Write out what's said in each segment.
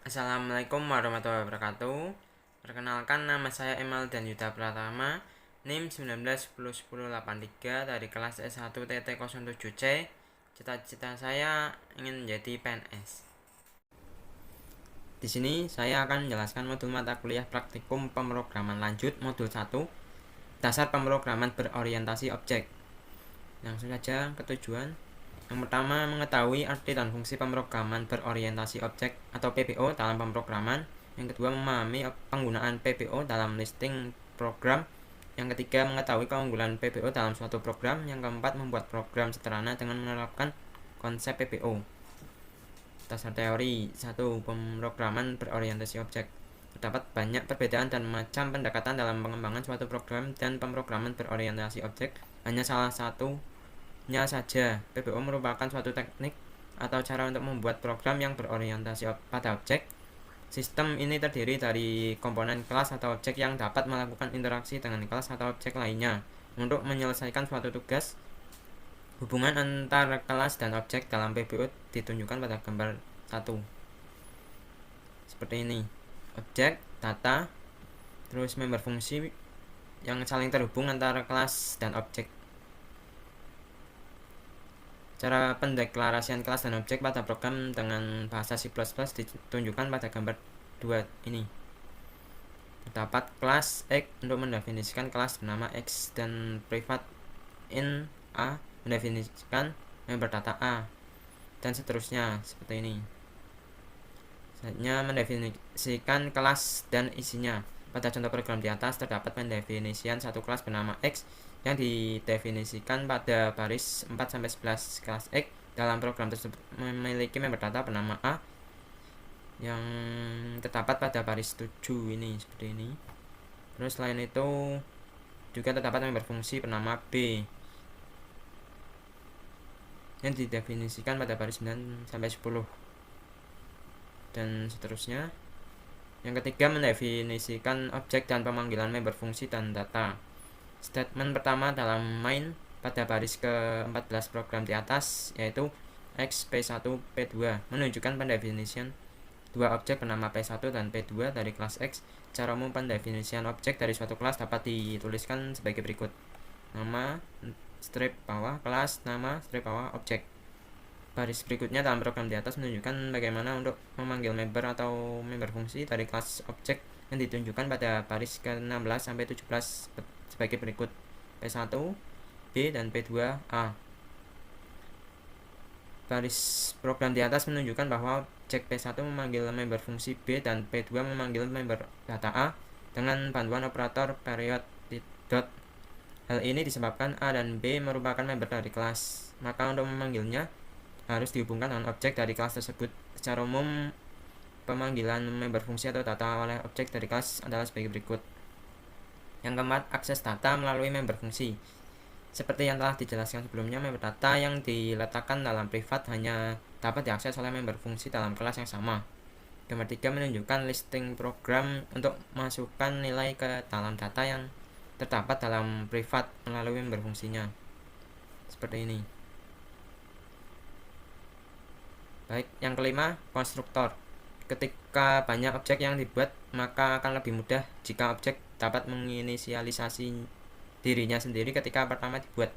Assalamualaikum warahmatullahi wabarakatuh. Perkenalkan, nama saya Emal dan Yuda Pratama, NIM 19101083 dari kelas S1 TT07C. Cita-cita saya ingin menjadi PNS. Di sini saya akan menjelaskan modul mata kuliah praktikum pemrograman lanjut modul 1, dasar pemrograman berorientasi objek. Langsung saja ke tujuan. Yang pertama, mengetahui arti dan fungsi pemrograman berorientasi objek atau PBO dalam pemrograman. Yang kedua, memahami penggunaan PBO dalam listing program. Yang ketiga, mengetahui keunggulan PBO dalam suatu program. Yang keempat, membuat program sederhana dengan menerapkan konsep PBO. Dasar teori 1. Pemrograman berorientasi objek. Terdapat banyak perbedaan dan macam pendekatan dalam pengembangan suatu program dan pemrograman berorientasi objek. Hanya salah satunya saja, PBO merupakan suatu teknik atau cara untuk membuat program yang berorientasi pada objek. Sistem ini terdiri dari komponen kelas atau objek yang dapat melakukan interaksi dengan kelas atau objek lainnya untuk menyelesaikan suatu tugas. Hubungan antara kelas dan objek dalam PBO ditunjukkan pada gambar 1. Seperti ini. Objek, data, terus member fungsi yang saling terhubung antara kelas dan objek. Cara pendeklarasian kelas dan objek pada program dengan bahasa C++ ditunjukkan pada gambar 2 ini. Terdapat kelas X untuk mendefinisikan kelas bernama X dan private int A mendefinisikan member data A, dan seterusnya seperti ini. Selanjutnya, mendefinisikan kelas dan isinya. Pada contoh program di atas terdapat pendefinisian satu kelas bernama X yang didefinisikan pada baris 4-11. Kelas X dalam program tersebut memiliki member data bernama A yang terdapat pada baris 7 ini, seperti ini. Terus selain itu juga terdapat member fungsi bernama B yang didefinisikan pada baris 9-10 dan seterusnya. Yang ketiga, mendefinisikan objek dan pemanggilan member fungsi dan data. Statement pertama dalam main pada baris ke-14 program di atas yaitu X P1 P2 menunjukkan pendefinisian dua objek bernama P1 dan P2 dari kelas X. Cara umum pendefinisian objek dari suatu kelas dapat dituliskan sebagai berikut: nama strip bawah kelas, nama strip bawah objek. Baris berikutnya dalam program di atas menunjukkan bagaimana untuk memanggil member atau member fungsi dari kelas objek yang ditunjukkan pada baris ke-16-17 sebagai berikut: P1 B dan P2 A. Baris program di atas menunjukkan bahwa objek P1 memanggil member fungsi B dan P2 memanggil member data A dengan bantuan operator period dot. Hal ini disebabkan A dan B merupakan member dari kelas, maka untuk memanggilnya harus dihubungkan dengan objek dari kelas tersebut. Secara umum, pemanggilan member fungsi atau data oleh objek dari kelas adalah sebagai berikut. Yang keempat, akses data melalui member fungsi. Seperti yang telah dijelaskan sebelumnya, member data yang diletakkan dalam privat hanya dapat diakses oleh member fungsi dalam kelas yang sama. Gambar 3 menunjukkan listing program untuk masukkan nilai ke dalam data yang terdapat dalam privat melalui member fungsinya. Seperti ini. Baik, yang kelima, konstruktor. Ketika banyak objek yang dibuat, maka akan lebih mudah jika objek dapat menginisialisasi dirinya sendiri ketika pertama dibuat,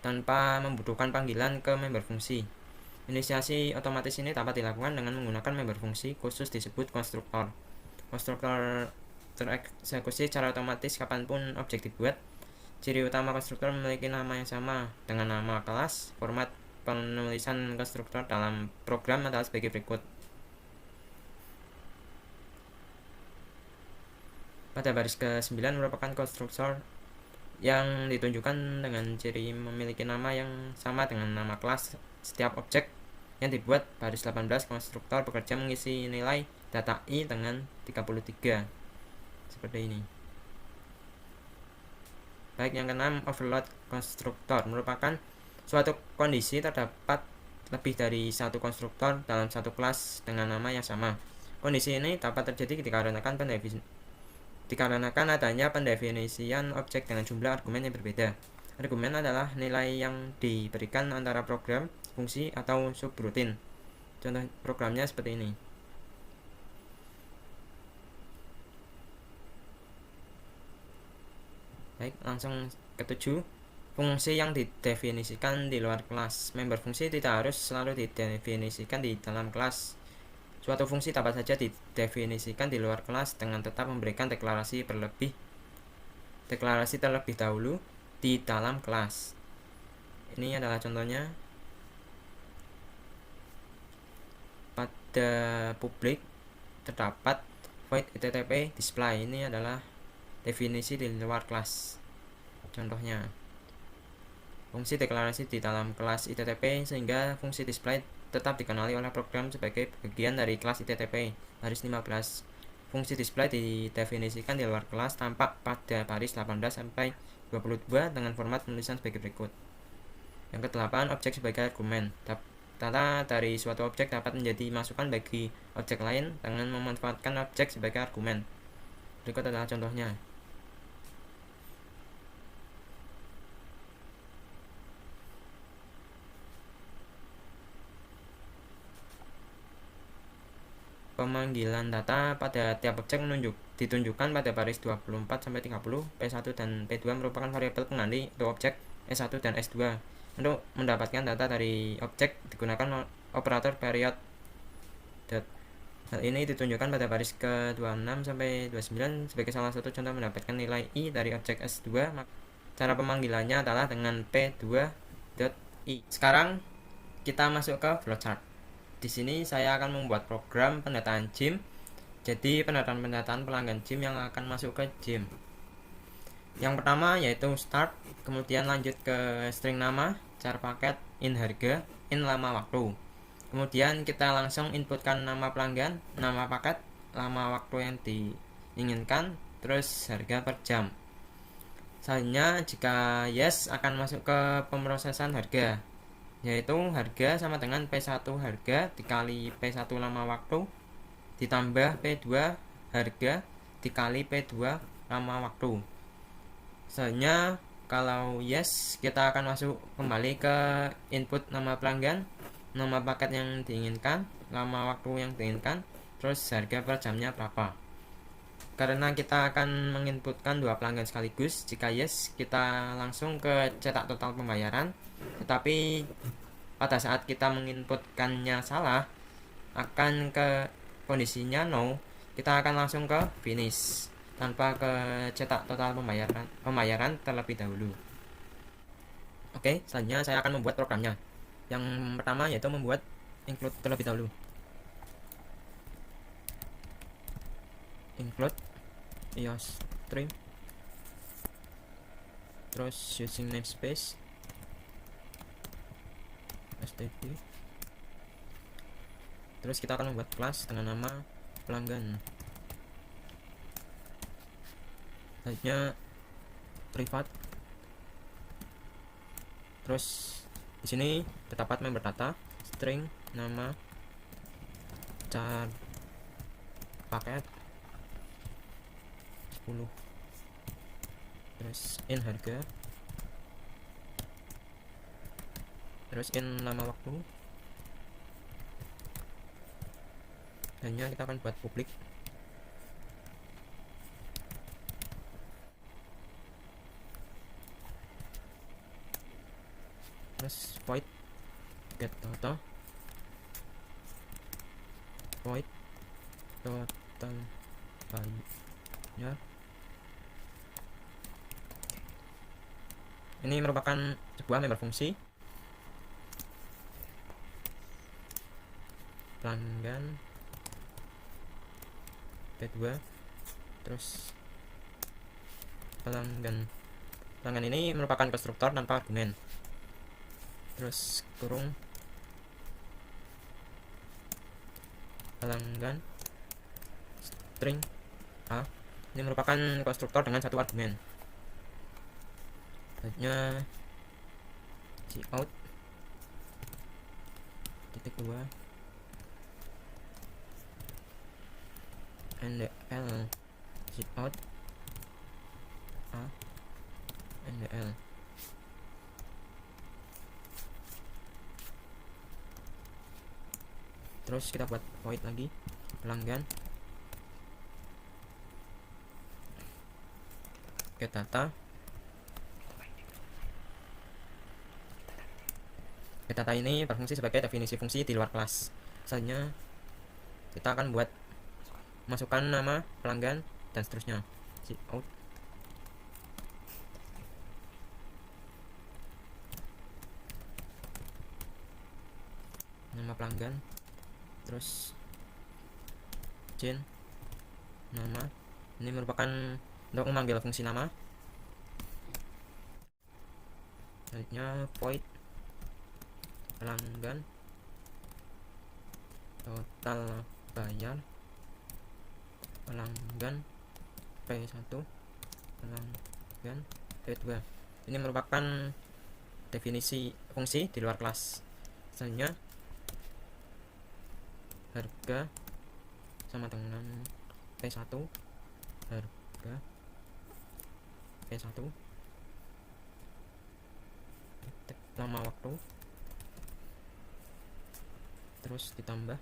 tanpa membutuhkan panggilan ke member fungsi. Inisiasi otomatis ini dapat dilakukan dengan menggunakan member fungsi khusus disebut konstruktor. Konstruktor tereksekusi secara otomatis kapanpun objek dibuat. Ciri utama konstruktor memiliki nama yang sama dengan nama kelas. Format penulisan konstruktor dalam program adalah sebagai berikut. Pada baris ke-9 merupakan konstruktor yang ditunjukkan dengan ciri memiliki nama yang sama dengan nama kelas setiap objek yang dibuat. Baris 18, konstruktor bekerja mengisi nilai data I dengan 33. Seperti ini. Baik, yang keenam, overload konstruktor merupakan suatu kondisi terdapat lebih dari satu konstruktor dalam satu kelas dengan nama yang sama. Kondisi ini dapat terjadi dikarenakan adanya pendefinisian objek dengan jumlah argumen yang berbeda. Argumen adalah nilai yang diberikan antara program, fungsi, atau subrutin. Contoh programnya seperti ini. Baik, langsung ketujuh, fungsi yang didefinisikan di luar kelas. Member fungsi tidak harus selalu didefinisikan di dalam kelas. Suatu fungsi dapat saja didefinisikan di luar kelas dengan tetap memberikan deklarasi terlebih dahulu di dalam kelas. Ini adalah contohnya. Pada publik terdapat void ittp display. Ini adalah definisi di luar kelas. Contohnya, fungsi deklarasi di dalam kelas ittp sehingga fungsi display tetap dikenali oleh program sebagai bagian dari kelas ittp. Baris 15. Fungsi display didefinisikan di luar kelas tampak pada baris 18 sampai 22 dengan format penulisan sebagai berikut. Yang ke-8, objek sebagai argumen. Data dari suatu objek dapat menjadi masukan bagi objek lain dengan memanfaatkan objek sebagai argumen. Berikut adalah contohnya. Pemanggilan data pada tiap objek ditunjukkan pada baris 24 sampai 30. P1 dan P2 merupakan variabel pengganti untuk objek S1 dan S2. Untuk mendapatkan data dari objek digunakan operator period. Hal ini ditunjukkan pada baris ke-26 sampai 29 sebagai salah satu contoh mendapatkan nilai I dari objek S2. Cara pemanggilannya adalah dengan P2.I. Sekarang kita masuk ke flowchart. Di sini saya akan membuat program pendataan gym. Jadi pendataan pelanggan gym yang akan masuk ke gym. Yang pertama yaitu start, kemudian lanjut ke string nama, char paket, in harga, in lama waktu. Kemudian kita langsung inputkan nama pelanggan, nama paket, lama waktu yang diinginkan, terus harga per jam. Selanjutnya jika yes akan masuk ke pemrosesan harga, yaitu harga sama dengan P1 harga dikali P1 lama waktu ditambah P2 harga dikali P2 lama waktu. Selanjutnya kalau yes kita akan masuk kembali ke input nama pelanggan, nama paket yang diinginkan, lama waktu yang diinginkan, terus harga per jamnya berapa. Karena kita akan menginputkan dua pelanggan sekaligus, jika yes kita langsung ke cetak total pembayaran. Tetapi pada saat kita menginputkannya salah, akan ke kondisinya no, kita akan langsung ke finish tanpa ke cetak total pembayaran terlebih dahulu. Oke, selanjutnya saya akan membuat programnya. Yang pertama yaitu membuat include terlebih dahulu. Include stream, terus using namespace std, terus kita akan membuat kelas dengan nama pelanggan. Selanjutnya private, terus di sini terdapat member data, string nama, char paket 10, terus in harga, terus in lama waktu. Dan kita akan buat publik. Terus void get data, void total value. Ini merupakan sebuah member fungsi pelanggan P2, terus pelanggan ini merupakan konstruktor tanpa argumen, terus kurung pelanggan string A. Ini merupakan konstruktor dengan satu argumen. Selanjutnya cout titik 2 ndl cout A ndl. Terus kita buat void lagi pelanggan get data data ini berfungsi sebagai definisi fungsi di luar kelas. Selanjutnya kita akan buat masukkan nama pelanggan dan seterusnya. Cout nama pelanggan, terus chain nama, ini merupakan untuk memanggil fungsi nama. Selanjutnya void pelanggan total bayar pelanggan P1 pelanggan P2. Ini merupakan definisi fungsi di luar kelas. Selanjutnya harga sama dengan P1 harga P1 lama waktu, terus ditambah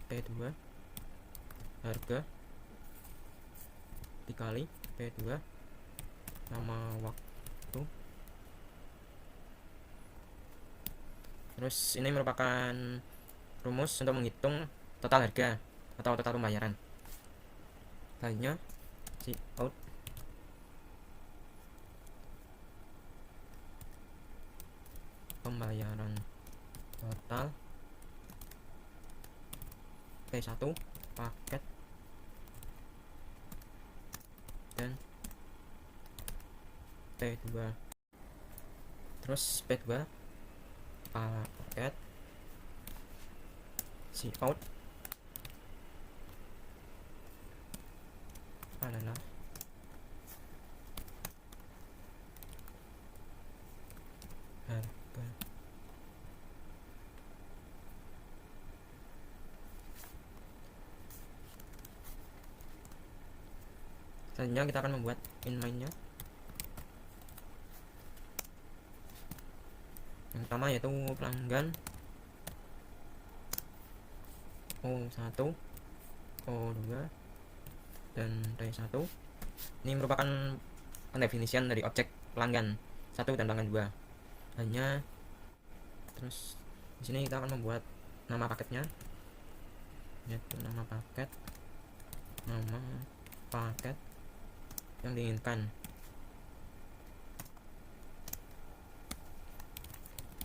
P2 harga dikali P2 lama waktu. Terus ini merupakan rumus untuk menghitung total harga atau total pembayaran. Selanjutnya cout pembayaran total P1 paket dan P2. Terus P2 paket cout adalah harga selanjutnya kita akan membuat inline-nya. Yang pertama yaitu pelanggan O1, O2 dan T1. Ini merupakan pendefinisian dari objek pelanggan 1 dan pelanggan 2. Hanya terus di sini kita akan membuat nama paketnya, yaitu nama paket yang diinginkan,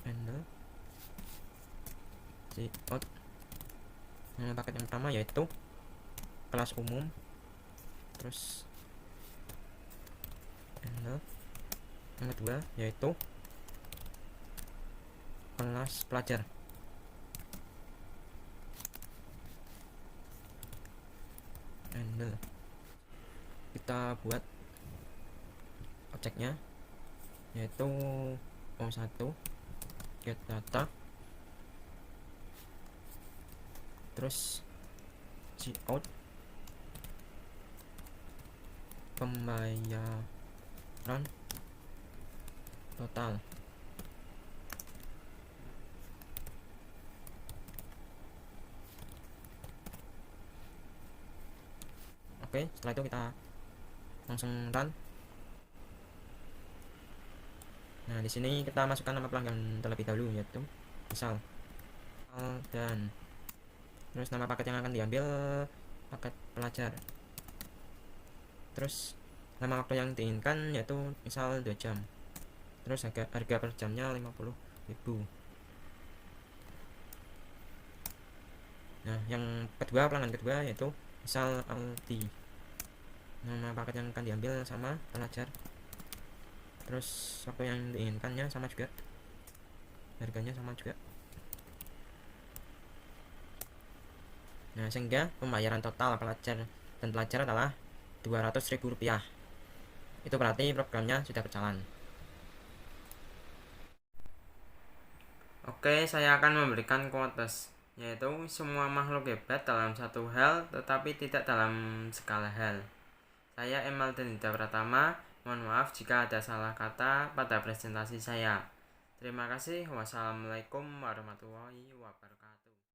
handle cout. Nama paket yang pertama yaitu kelas umum, terus handle. Yang kedua yaitu kelas pelajar, handle. Kita buat objeknya yaitu O1 get data, terus cout pembayaran total. Oke, setelah itu kita langsung run. Nah, di sini kita masukkan nama pelanggan terlebih dahulu, yaitu misal dan terus nama paket yang akan diambil paket pelajar. Terus nama waktu yang diinginkan yaitu misal 2 jam. Terus harga per jamnya 50.000. Nah, yang kedua, pelanggan kedua yaitu misal Aldi. Nama paket yang akan diambil sama pelajar. Terus waktu yang diinginkannya sama juga, harganya sama juga. Nah, sehingga pembayaran total pelajar dan pelajar adalah Rp200.000. Itu berarti programnya sudah berjalan. Oke, saya akan memberikan quotes, yaitu semua makhluk hebat dalam satu hal tetapi tidak dalam segala hal. Saya Emal Denida Pratama. Mohon maaf jika ada salah kata pada presentasi saya. Terima kasih. Wassalamualaikum warahmatullahi wabarakatuh.